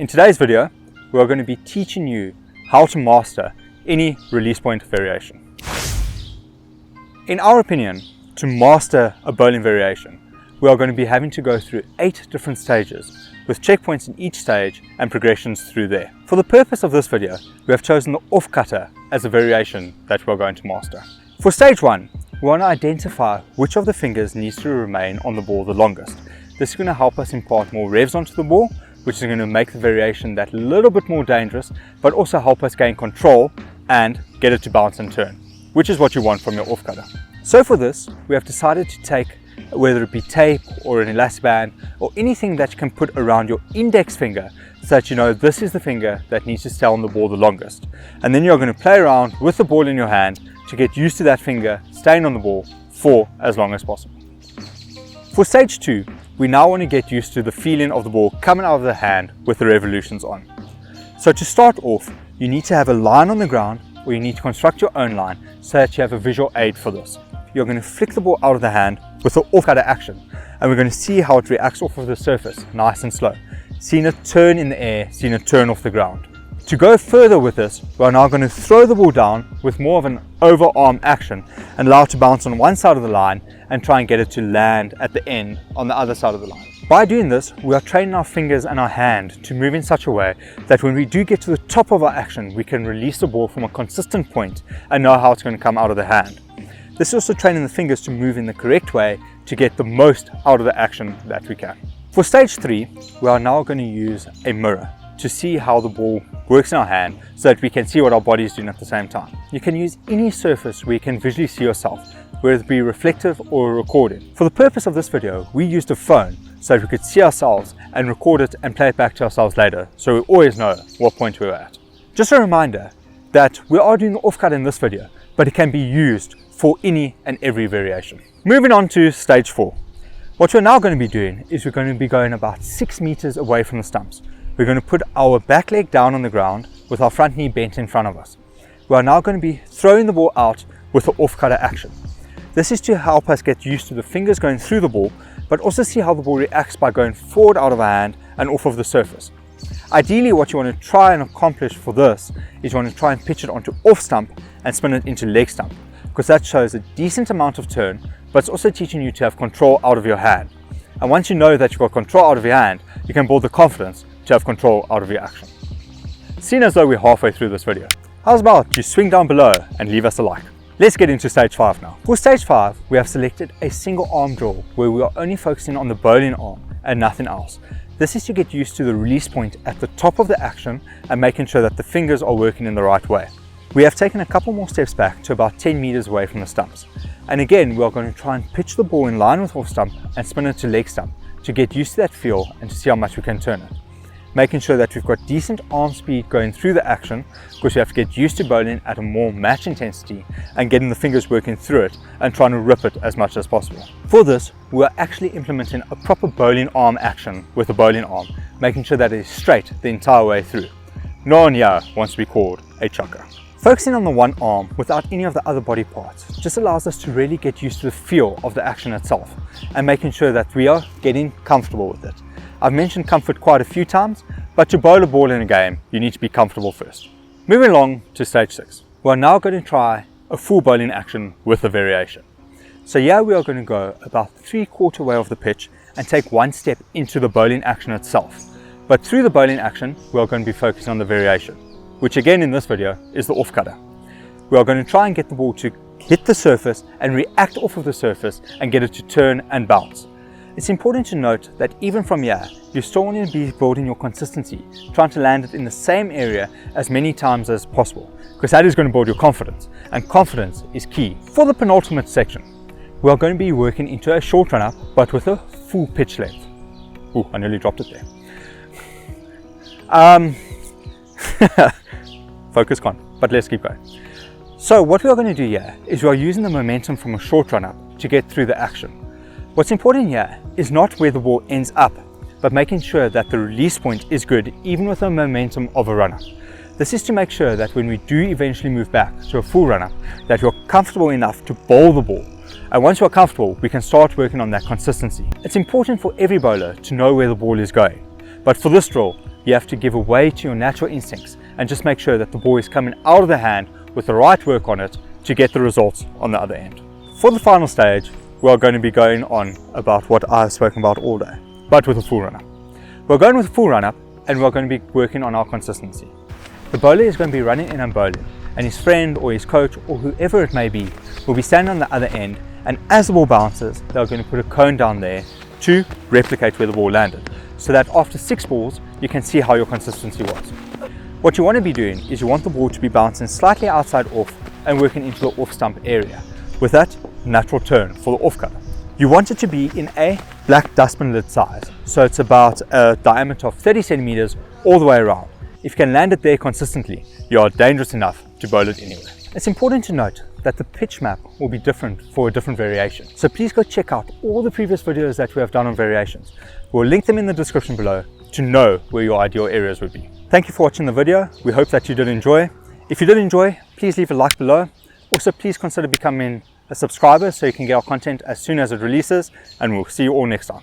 In today's video, we are going to be teaching you how to master any release point variation. In our opinion, to master a bowling variation, we are going to be having to go through 8 different stages with checkpoints in each stage and progressions through there. For the purpose of this video, we have chosen the off cutter as a variation that we are going to master. For stage 1, we want to identify which of the fingers needs to remain on the ball the longest. This is going to help us impart more revs onto the ball, which is going to make the variation that little bit more dangerous, but also help us gain control and get it to bounce and turn, which is what you want from your off cutter. So for this, we have decided to take, whether it be tape or an elastic band or anything that you can put around your index finger so that you know this is the finger that needs to stay on the ball the longest. And then you're going to play around with the ball in your hand to get used to that finger staying on the ball for as long as possible. For stage 2, we now want to get used to the feeling of the ball coming out of the hand with the revolutions on. So to start off, you need to have a line on the ground, or you need to construct your own line so that you have a visual aid for this. You're going to flick the ball out of the hand with the off cutter action, and we're going to see how it reacts off of the surface, nice and slow. Seeing it turn in the air, seeing it turn off the ground. To go further with this, we're now going to throw the ball down with more of an overarm action and allow it to bounce on one side of the line and try and get it to land at the end on the other side of the line. By doing this, we are training our fingers and our hand to move in such a way that when we do get to the top of our action, we can release the ball from a consistent point and know how it's going to come out of the hand. This is also training the fingers to move in the correct way to get the most out of the action that we can. For stage 3, we are now going to use a mirror to see how the ball works in our hand so that we can see what our body is doing at the same time. You can use any surface where you can visually see yourself, whether it be reflective or recorded. For the purpose of this video, we used a phone so that we could see ourselves and record it and play it back to ourselves later, so we always know what point we were at. Just a reminder that we are doing the off cut in this video, but it can be used for any and every variation. Moving on to stage 4. What we're now going to be doing is we're going to be going about 6 meters away from the stumps. We're going to put our back leg down on the ground with our front knee bent in front of us. We are now going to be throwing the ball out with the off cutter action. This is to help us get used to the fingers going through the ball, but also see how the ball reacts by going forward out of our hand and off of the surface. Ideally, what you want to try and accomplish for this is you want to try and pitch it onto off stump and spin it into leg stump, because that shows a decent amount of turn, but it's also teaching you to have control out of your hand. And once you know that you've got control out of your hand, you can build the confidence to have control out of your action. Seeing as though we're halfway through this video, how's about you swing down below and leave us a like? Let's get into stage 5 now. For stage 5, we have selected a single arm drill where we are only focusing on the bowling arm and nothing else. This is to get used to the release point at the top of the action and making sure that the fingers are working in the right way. We have taken a couple more steps back to about 10 meters away from the stumps. And again, we are going to try and pitch the ball in line with off stump and spin it to leg stump to get used to that feel and to see how much we can turn it. Making sure that we've got decent arm speed going through the action, because we have to get used to bowling at a more match intensity and getting the fingers working through it and trying to rip it as much as possible. For this, we are actually implementing a proper bowling arm action with a bowling arm, making sure that it is straight the entire way through. No one here wants to be called a chucker. Focusing on the one arm without any of the other body parts just allows us to really get used to the feel of the action itself and making sure that we are getting comfortable with it. I've mentioned comfort quite a few times, but to bowl a ball in a game, you need to be comfortable first. Moving along to stage 6. We're now going to try a full bowling action with a variation. So here we are going to go about 3/4 way of the pitch and take one step into the bowling action itself. But through the bowling action, we are going to be focusing on the variation, which again in this video is the off cutter. We are going to try and get the ball to hit the surface and react off of the surface and get it to turn and bounce. It's important to note that even from here, you still want to be building your consistency, trying to land it in the same area as many times as possible, because that is going to build your confidence, and confidence is key. For the penultimate section, we are going to be working into a short run up, but with a full pitch length. Ooh, I nearly dropped it there. Focus gone, but let's keep going. So what we are going to do here is we are using the momentum from a short run up to get through the action. What's important here is not where the ball ends up, but making sure that the release point is good even with the momentum of a run-up. This is to make sure that when we do eventually move back to a full run-up, that you're comfortable enough to bowl the ball. And once you're comfortable, we can start working on that consistency. It's important for every bowler to know where the ball is going. But for this drill, you have to give away to your natural instincts and just make sure that the ball is coming out of the hand with the right work on it to get the results on the other end. For the final stage, we are going to be going on about what I've spoken about all day, but with a full run-up. We're going with a full run-up and we're going to be working on our consistency. The bowler is going to be running in and bowling, and his friend or his coach or whoever it may be will be standing on the other end, and as the ball bounces, they're going to put a cone down there to replicate where the ball landed, so that after 6 balls, you can see how your consistency was. What you want to be doing is you want the ball to be bouncing slightly outside off and working into the off stump area. With that, natural turn for the off cutter. You want it to be in a black dustbin lid size, so it's about a diameter of 30 centimeters all the way around. If you can land it there consistently, you are dangerous enough to bowl it anywhere. It's important to note that the pitch map will be different for a different variation. So please go check out all the previous videos that we have done on variations. We'll link them in the description below to know where your ideal areas would be. Thank you for watching the video. We hope that you did enjoy. If you did enjoy, please leave a like below. Also, please consider becoming a subscriber so you can get our content as soon as it releases, and we'll see you all next time.